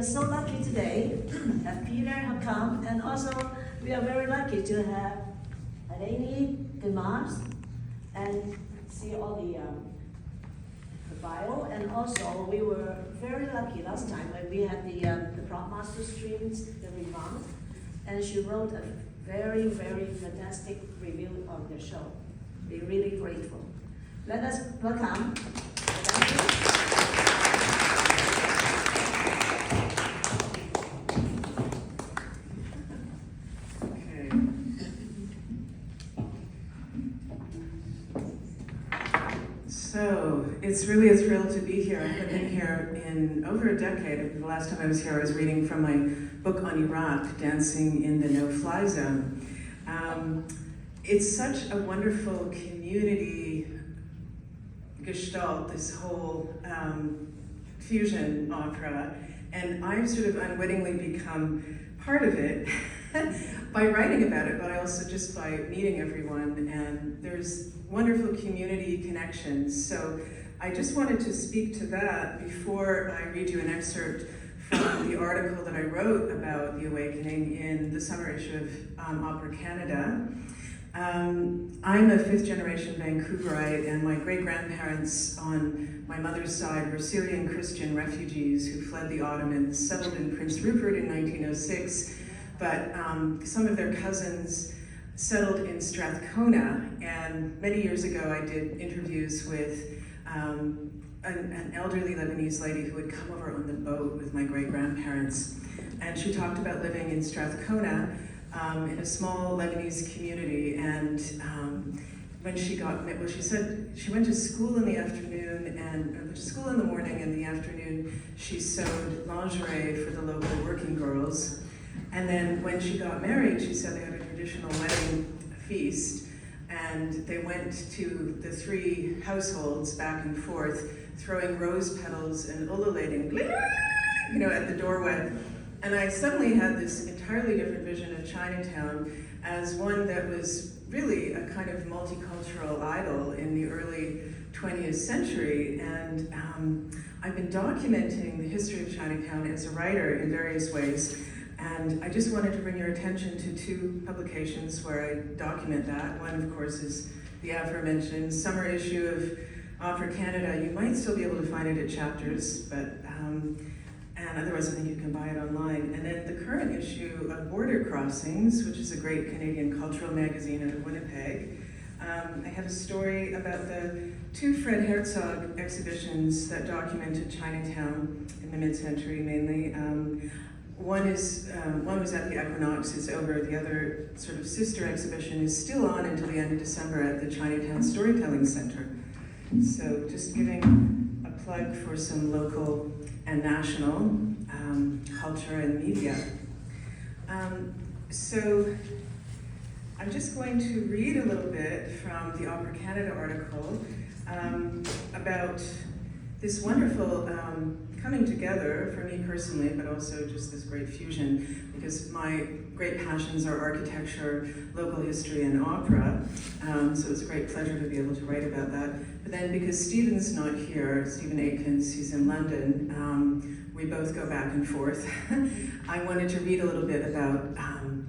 We're so lucky today that Peter have come, and also we are very lucky to have Hadani, Dimas, and see all the bio. And also we were very lucky last time when we had the prop master streams, the revamped, and she wrote a very, very fantastic review of the show. We're really grateful. Let us welcome Hadani. So, it's really a thrill to be here. I've been here in over a decade. The last time I was here, I was reading from my book on Iraq, Dancing in the No-Fly Zone. It's such a wonderful community gestalt, this whole fusion opera, and I've sort of unwittingly become part of it by writing about it, but also just by meeting everyone, and there's wonderful community connections. So I just wanted to speak to that before I read you an excerpt from the article that I wrote about the awakening in the summer issue of Opera Canada. I'm a fifth-generation Vancouverite, and my great-grandparents on my mother's side were Syrian Christian refugees who fled the Ottomans, settled in Prince Rupert in 1906, but some of their cousins settled in Strathcona, and many years ago I did interviews with an elderly Lebanese lady who would come over on the boat with my great-grandparents, and she talked about living in Strathcona in a small Lebanese community, and when she got, well, she said she went to school in the afternoon, and went to school in the morning, and in the afternoon she sewed lingerie for the local working girls, and then when she got married, she said they had a traditional wedding feast, and they went to the three households back and forth, throwing rose petals and ululating, at the doorway. And I suddenly had this entirely different vision of Chinatown as one that was really a kind of multicultural idol in the early 20th century. And I've been documenting the history of Chinatown as a writer in various ways. And I just wanted to bring your attention to two publications where I document that. One, of course, is the aforementioned summer issue of Opera Canada. You might still be able to find it at Chapters, but and otherwise I think you can buy it online. And then the current issue of Border Crossings, which is a great Canadian cultural magazine out of Winnipeg. I have a story about the two Fred Herzog exhibitions that documented Chinatown in the mid-century mainly. One was at the Equinox, it's over. The other sort of sister exhibition is still on until the end of December at the Chinatown Storytelling Center. So just giving a plug for some local and national culture and media. So I'm just going to read a little bit from the Opera Canada article about this wonderful coming together for me personally, but also just this great fusion, because my great passions are architecture, local history, and opera. So it's a great pleasure to be able to write about that. But then because Stephen's not here, Stephen Aikens, he's in London, we both go back and forth. I wanted to read a little bit about,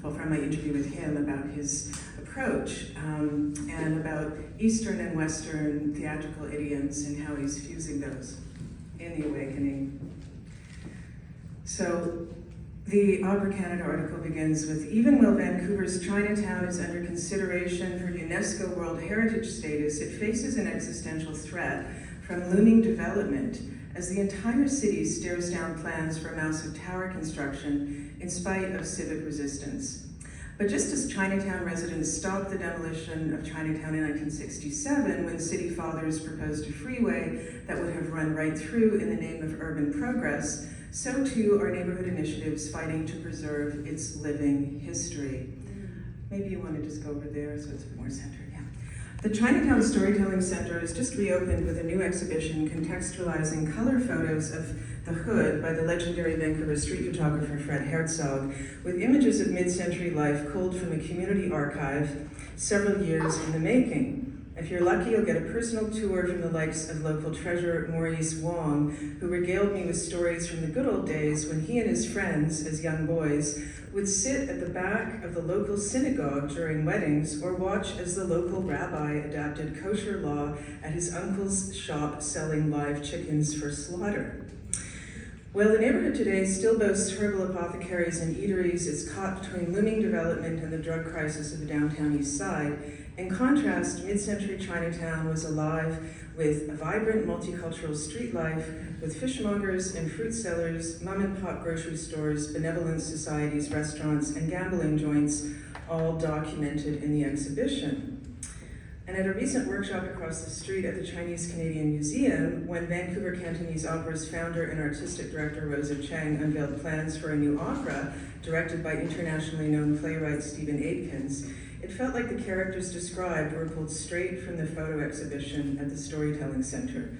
from my interview with him, about his approach and about Eastern and Western theatrical idioms and how he's fusing those in the awakening. So the Opera Canada article begins with, even while Vancouver's Chinatown is under consideration for UNESCO World Heritage status, it faces an existential threat from looming development as the entire city stares down plans for massive tower construction in spite of civic resistance. But just as Chinatown residents stopped the demolition of Chinatown in 1967 when city fathers proposed a freeway that would have run right through in the name of urban progress, so too are neighborhood initiatives fighting to preserve its living history. Maybe you want to just go over there so it's a bit more centered. Yeah. The Chinatown Storytelling Center has just reopened with a new exhibition contextualizing color photos of the Hood by the legendary Vancouver street photographer Fred Herzog, with images of mid-century life culled from a community archive several years in the making. If you're lucky, you'll get a personal tour from the likes of local treasurer Maurice Wong, who regaled me with stories from the good old days when he and his friends, as young boys, would sit at the back of the local synagogue during weddings or watch as the local rabbi adapted kosher law at his uncle's shop selling live chickens for slaughter. While the neighborhood today still boasts herbal apothecaries and eateries, it's caught between looming development and the drug crisis of the downtown east side. In contrast, mid-century Chinatown was alive with a vibrant multicultural street life, with fishmongers and fruit sellers, mom-and-pop grocery stores, benevolent societies, restaurants, and gambling joints, all documented in the exhibition. And at a recent workshop across the street at the Chinese Canadian Museum, when Vancouver Cantonese Opera's founder and artistic director Rosa Chang unveiled plans for a new opera directed by internationally known playwright Stephen Aitkins, it felt like the characters described were pulled straight from the photo exhibition at the Storytelling Center.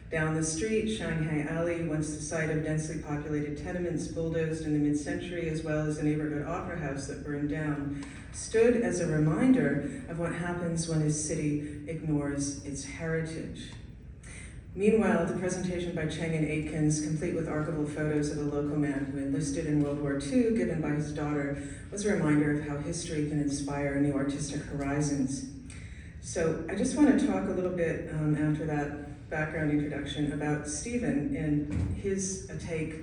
Down the street, Shanghai Alley, once the site of densely populated tenements bulldozed in the mid-century, as well as the neighborhood opera house that burned down, stood as a reminder of what happens when a city ignores its heritage. Meanwhile, the presentation by Chang and Aitkins, complete with archival photos of a local man who enlisted in World War II, given by his daughter, was a reminder of how history can inspire new artistic horizons. So I just want to talk a little bit after that background introduction about Stephen and his take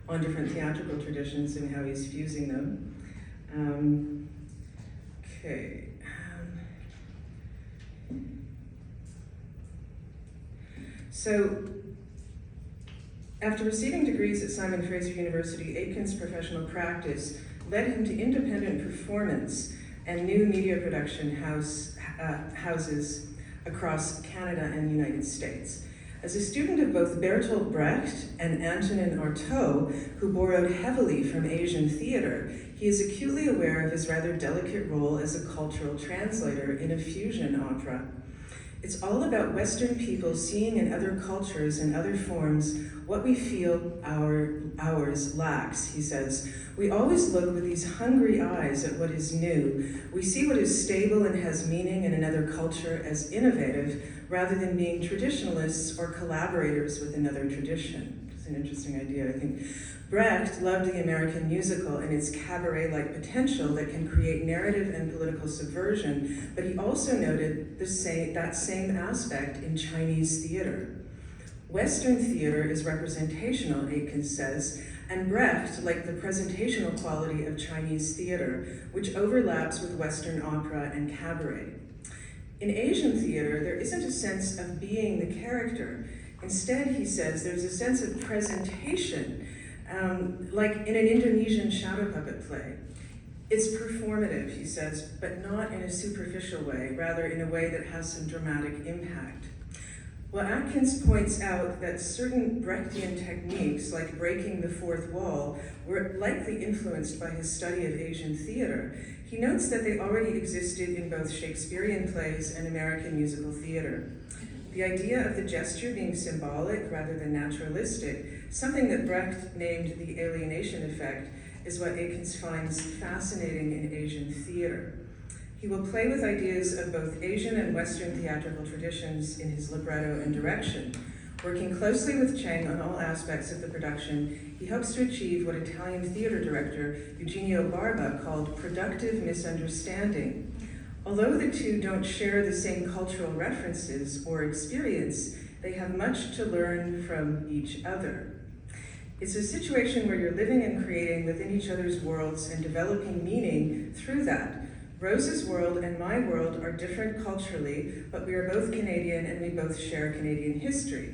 on different theatrical traditions and how he's fusing them. Okay. So, after receiving degrees at Simon Fraser University, Aitkins' professional practice led him to independent performance and new media production houses across Canada and the United States. As a student of both Bertolt Brecht and Antonin Artaud, who borrowed heavily from Asian theater, he is acutely aware of his rather delicate role as a cultural translator in a fusion opera. It's all about Western people seeing in other cultures and other forms what we feel ours lacks, he says. We always look with these hungry eyes at what is new. We see what is stable and has meaning in another culture as innovative, rather than being traditionalists or collaborators with another tradition. It's an interesting idea, I think. Brecht loved the American musical and its cabaret-like potential that can create narrative and political subversion, but he also noted that same aspect in Chinese theater. Western theater is representational, Aitkins says, and Brecht liked the presentational quality of Chinese theater, which overlaps with Western opera and cabaret. In Asian theater, there isn't a sense of being the character. Instead, he says, there's a sense of presentation, like in an Indonesian shadow puppet play. It's performative, he says, but not in a superficial way, rather in a way that has some dramatic impact. Well, Atkins points out that certain Brechtian techniques, like breaking the fourth wall, were likely influenced by his study of Asian theater. He notes that they already existed in both Shakespearean plays and American musical theater. The idea of the gesture being symbolic rather than naturalistic, something that Brecht named the alienation effect, is what Aitkins finds fascinating in Asian theater. He will play with ideas of both Asian and Western theatrical traditions in his libretto and direction. Working closely with Chang on all aspects of the production, he hopes to achieve what Italian theater director Eugenio Barba called productive misunderstanding. Although the two don't share the same cultural references or experience, they have much to learn from each other. It's a situation where you're living and creating within each other's worlds and developing meaning through that. Rose's world and my world are different culturally, but we are both Canadian and we both share Canadian history.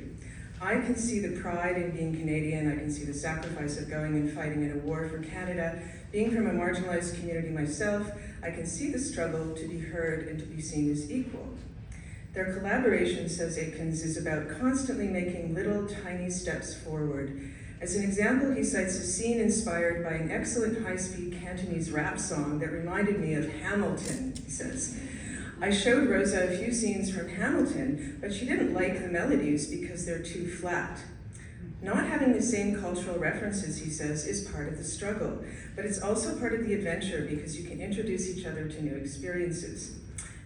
I can see the pride in being Canadian, I can see the sacrifice of going and fighting in a war for Canada. Being from a marginalized community myself, I can see the struggle to be heard and to be seen as equal. Their collaboration, says Aitkins, is about constantly making little tiny steps forward. As an example, he cites a scene inspired by an excellent high-speed Cantonese rap song that reminded me of Hamilton, he says. I showed Rosa a few scenes from Hamilton, but she didn't like the melodies because they're too flat. Not having the same cultural references, he says, is part of the struggle, but it's also part of the adventure because you can introduce each other to new experiences.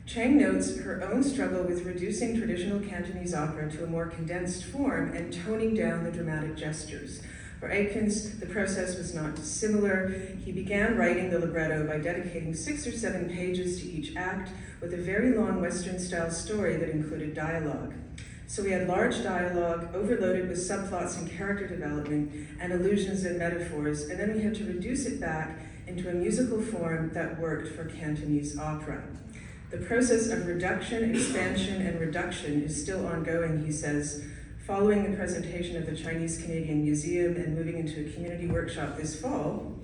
Chang notes her own struggle with reducing traditional Cantonese opera to a more condensed form and toning down the dramatic gestures. For Aikens, the process was not dissimilar. He began writing the libretto by dedicating 6 or 7 pages to each act with a very long Western-style story that included dialogue. So we had large dialogue, overloaded with subplots and character development, and allusions and metaphors, and then we had to reduce it back into a musical form that worked for Cantonese opera. The process of reduction, expansion, and reduction is still ongoing, he says, following the presentation at the Chinese Canadian Museum and moving into a community workshop this fall,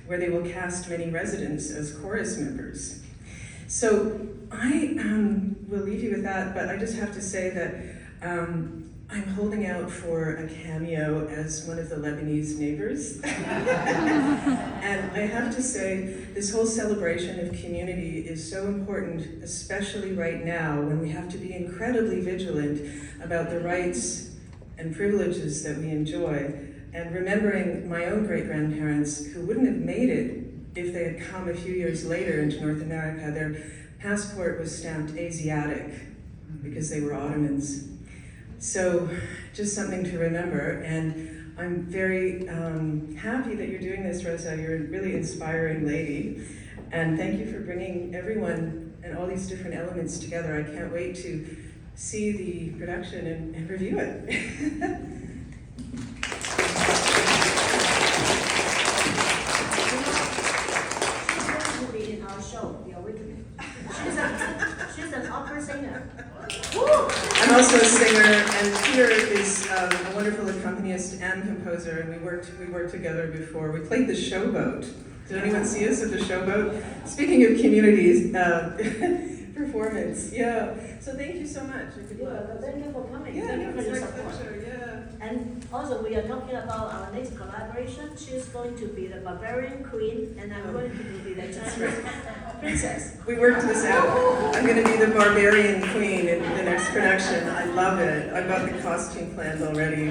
where they will cast many residents as chorus members. So I will leave you with that, but I just have to say that I'm holding out for a cameo as one of the Lebanese neighbors. And I have to say, this whole celebration of community is so important, especially right now when we have to be incredibly vigilant about the rights and privileges that we enjoy, and remembering my own great-grandparents who wouldn't have made it if they had come a few years later into North America. Their passport was stamped Asiatic because they were Ottomans. So just something to remember, and I'm very happy that you're doing this, Rosa. You're a really inspiring lady, and thank you for bringing everyone and all these different elements together. I can't wait to see the production and review it. She's going to be in our show, The Awakening. She's an opera singer. I'm also a singer, and Peter is a wonderful accompanist and composer, and we worked together before. We played the Showboat. Did anyone see us at the Showboat? Speaking of communities, performance, yeah. So thank you so much. Thank you for coming. Yeah, Thank you for your it's my support. pleasure, yeah. And also, we are talking about our next collaboration. She's going to be the Bavarian queen, and I'm going to be the Chinese princess. We worked this out. I'm going to be the barbarian queen in the next production. I love it. I've got the costume planned already.